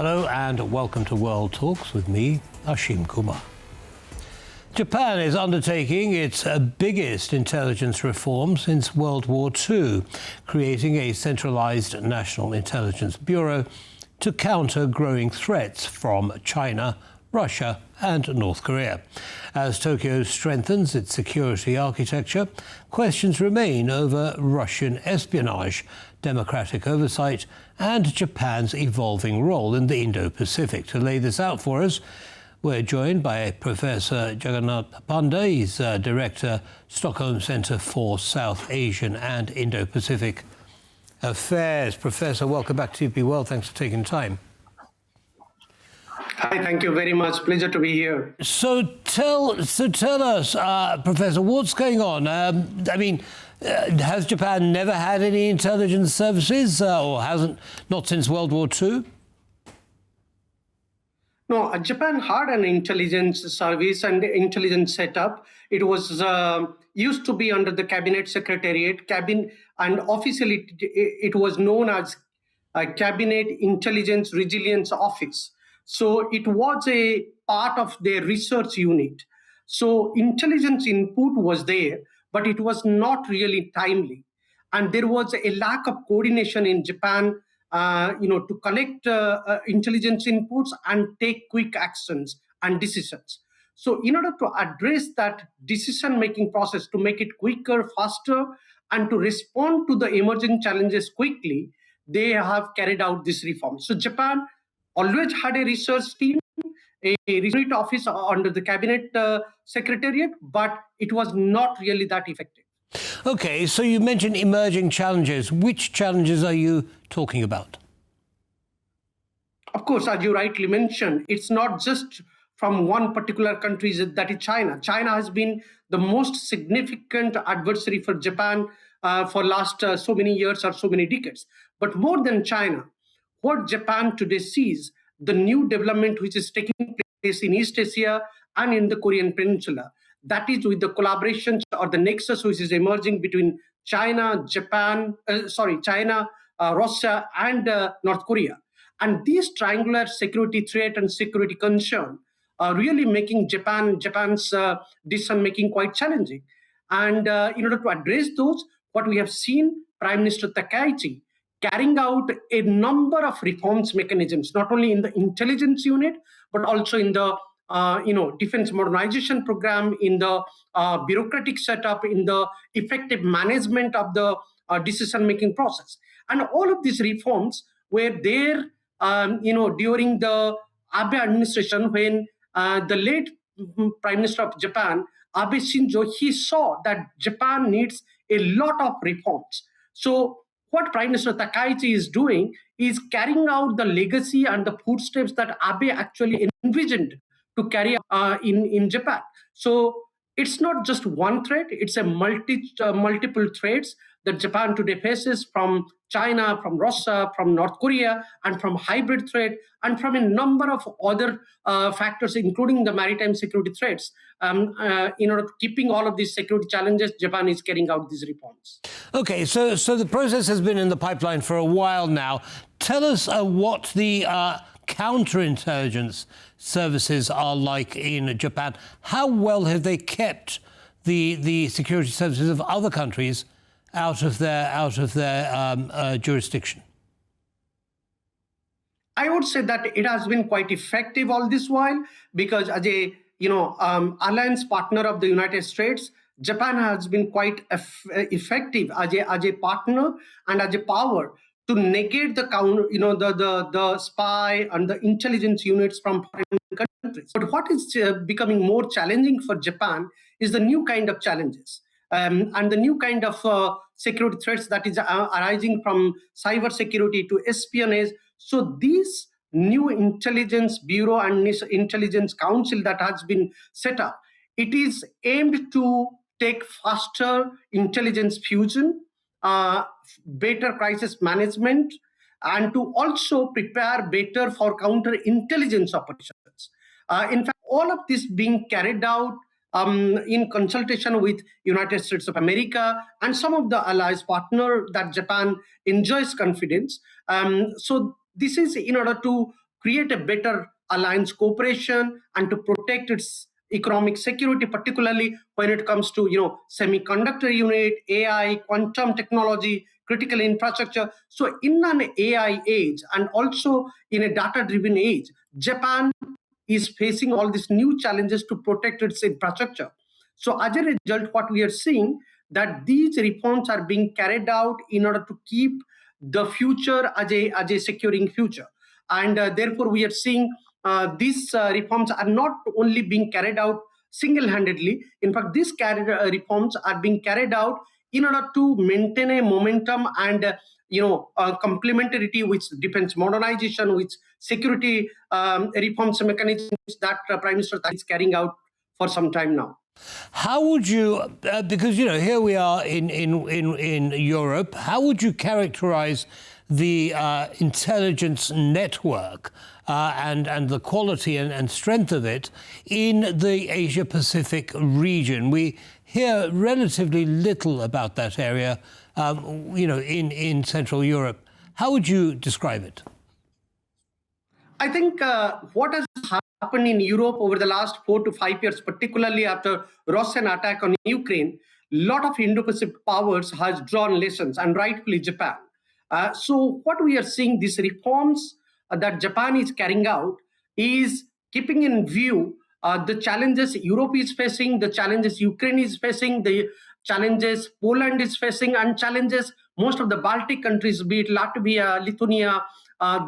Hello and welcome to World Talks with me, Ashim Kumar. Japan is undertaking its biggest intelligence reform since World War II, creating a centralized national intelligence bureau to counter growing threats from China, Russia and North Korea. As Tokyo strengthens its security architecture, questions remain over Russian espionage, democratic oversight and Japan's evolving role in the Indo-Pacific. To lay this out for us, we're joined by Professor Jagannath Panda. He's Director, Stockholm Center for South Asian and Indo-Pacific Affairs. Professor, welcome back to TVP World. Thanks for taking time. Hi, thank you very much. Pleasure to be here. So tell us, Professor, what's going on? Has Japan never had any intelligence services, or not since World War II? No, Japan had an intelligence service and intelligence setup. It was used to be under the Cabinet Secretariat, and officially it was known as Cabinet Intelligence Resilience Office. So it was a part of their research unit. So intelligence input was there, but it was not really timely. And there was a lack of coordination in Japan to collect intelligence inputs and take quick actions and decisions. So in order to address that decision-making process, to make it quicker, faster, and to respond to the emerging challenges quickly, they have carried out this reform. So Japan always had a research team, a research office under the Cabinet Secretariat, but it was not really that effective. Okay, so you mentioned emerging challenges. Which challenges are you talking about? Of course, as you rightly mentioned, it's not just from one particular country, that is China. China has been the most significant adversary for Japan for last so many years or so many decades. But more than China, what Japan today sees, the new development which is taking place in East Asia and in the Korean Peninsula, that is with the collaboration or the nexus which is emerging between China, Russia and North Korea. And these triangular security threat and security concern are really making Japan's decision-making quite challenging. And in order to address those, what we have seen, Prime Minister Takaichi carrying out a number of reforms mechanisms, not only in the intelligence unit, but also in the defense modernization program, in the bureaucratic setup, in the effective management of the decision-making process. And all of these reforms were there, during the Abe administration, when the late Prime Minister of Japan, Abe Shinzo, he saw that Japan needs a lot of reforms. So what Prime Minister Takaichi is doing is carrying out the legacy and the footsteps that Abe actually envisioned to carry out in Japan. So it's not just one threat, it's a multiple threats that Japan today faces from China, from Russia, from North Korea, and from hybrid threat, and from a number of other factors, including the maritime security threats. In order to keeping all of these security challenges, Japan is carrying out these reforms. Okay, so the process has been in the pipeline for a while now. Tell us what the counterintelligence services are like in Japan. How well have they kept the security services of other countries out of their jurisdiction? I would say that it has been quite effective all this while, because as a alliance partner of the United States, Japan has been quite effective as a partner and as a power to negate the spy and the intelligence units from foreign countries. But what is becoming more challenging for Japan is the new kind of challenges. And the new kind of security threats that is arising from cyber security to espionage. So these new intelligence bureau and intelligence council that has been set up, it is aimed to take faster intelligence fusion, better crisis management, and to also prepare better for counterintelligence operations. In fact, all of this being carried out in consultation with United States of America and some of the allies partner that Japan enjoys confidence. So this is in order to create a better alliance cooperation and to protect its economic security, particularly when it comes to semiconductor unit, AI, quantum technology, critical infrastructure. So in an AI age and also in a data-driven age, Japan is facing all these new challenges to protect its infrastructure. So as a result, what we are seeing that these reforms are being carried out in order to keep the future as a securing future. And therefore, we are seeing these reforms are not only being carried out single-handedly. In fact, these reforms are being carried out in order to maintain a momentum and complementarity with defense modernization, with security reforms mechanisms that Prime Minister is carrying out for some time now. How would you, because here we are in Europe, how would you characterize the intelligence network and the quality and strength of it in the Asia-Pacific region? We hear relatively little about that area, in Central Europe. How would you describe it? I think what has happened in Europe over the last 4 to 5 years, particularly after Russian attack on Ukraine, a lot of Indo-Pacific powers has drawn lessons, and rightfully Japan. So what we are seeing, these reforms that Japan is carrying out is keeping in view the challenges Europe is facing, the challenges Ukraine is facing, the challenges Poland is facing, and challenges most of the Baltic countries, be it Latvia, Lithuania,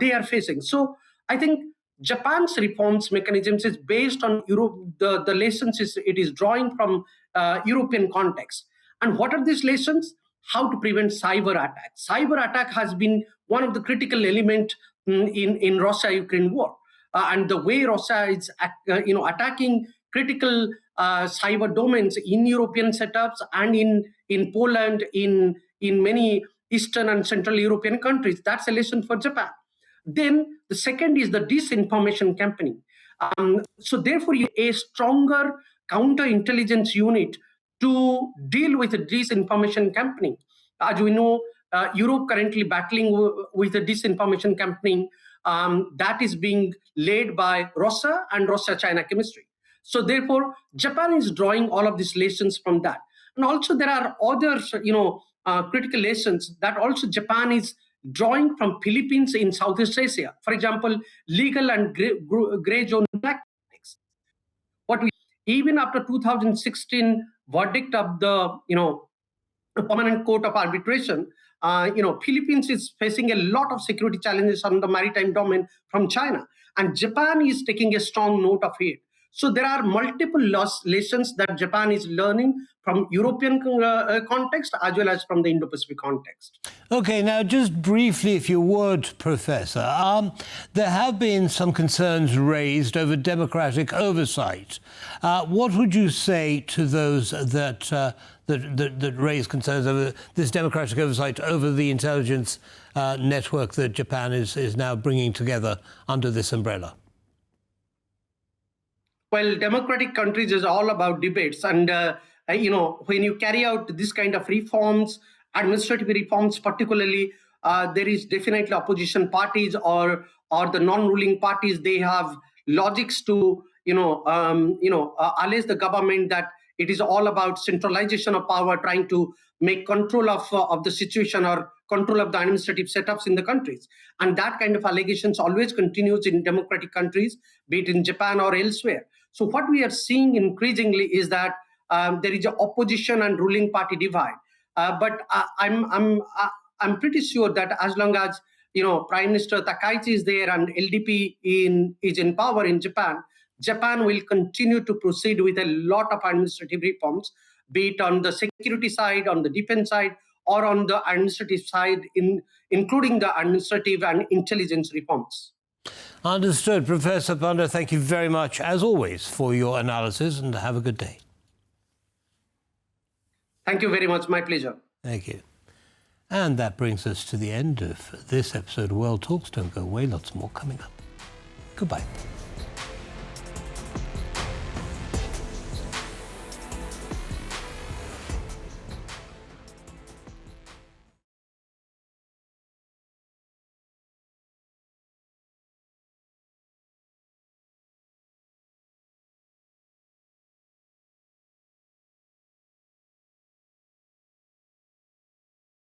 they are facing. So I think Japan's reforms mechanisms is based on Europe. The lessons it is drawing from European context. And what are these lessons? How to prevent cyber attack. Cyber attack has been one of the critical elements in Russia-Ukraine war. And the way Russia is attacking critical cyber domains in European setups and in Poland, in many Eastern and Central European countries, that's a lesson for Japan. Then the second is the disinformation campaigning. So therefore, a stronger counterintelligence unit to deal with the disinformation campaigning. As we know, Europe currently battling with the disinformation campaigning that is being led by Russia and Russia-China chemistry. So therefore, Japan is drawing all of these lessons from that. And also there are other, critical lessons that also Japan is drawing from Philippines in Southeast Asia. For example, legal and gray zone tactics. Even after 2016 verdict of the Permanent Court of Arbitration, Philippines is facing a lot of security challenges on the maritime domain from China, and Japan is taking a strong note of it. So there are multiple lessons that Japan is learning from European context as well as from the Indo-Pacific context. Okay, now just briefly, if you would, Professor, there have been some concerns raised over democratic oversight. What would you say to those that raise concerns over this democratic oversight over the intelligence network that Japan is now bringing together under this umbrella? Well, democratic countries is all about debates. And, when you carry out this kind of reforms, administrative reforms particularly, there is definitely opposition parties or the non-ruling parties. They have logics to, allege the government that it is all about centralization of power, trying to make control of the situation or control of the administrative setups in the countries. And that kind of allegations always continues in democratic countries, be it in Japan or elsewhere. So what we are seeing increasingly is that there is an opposition and ruling party divide. But I'm pretty sure that as long as Prime Minister Takaichi is there and LDP is in power in Japan, Japan will continue to proceed with a lot of administrative reforms, be it on the security side, on the defense side, or on the administrative side, including the administrative and intelligence reforms. Understood. Professor Panda, thank you very much, as always, for your analysis, and have a good day. Thank you very much. My pleasure. Thank you. And that brings us to the end of this episode of World Talks. Don't go away. Lots more coming up. Goodbye.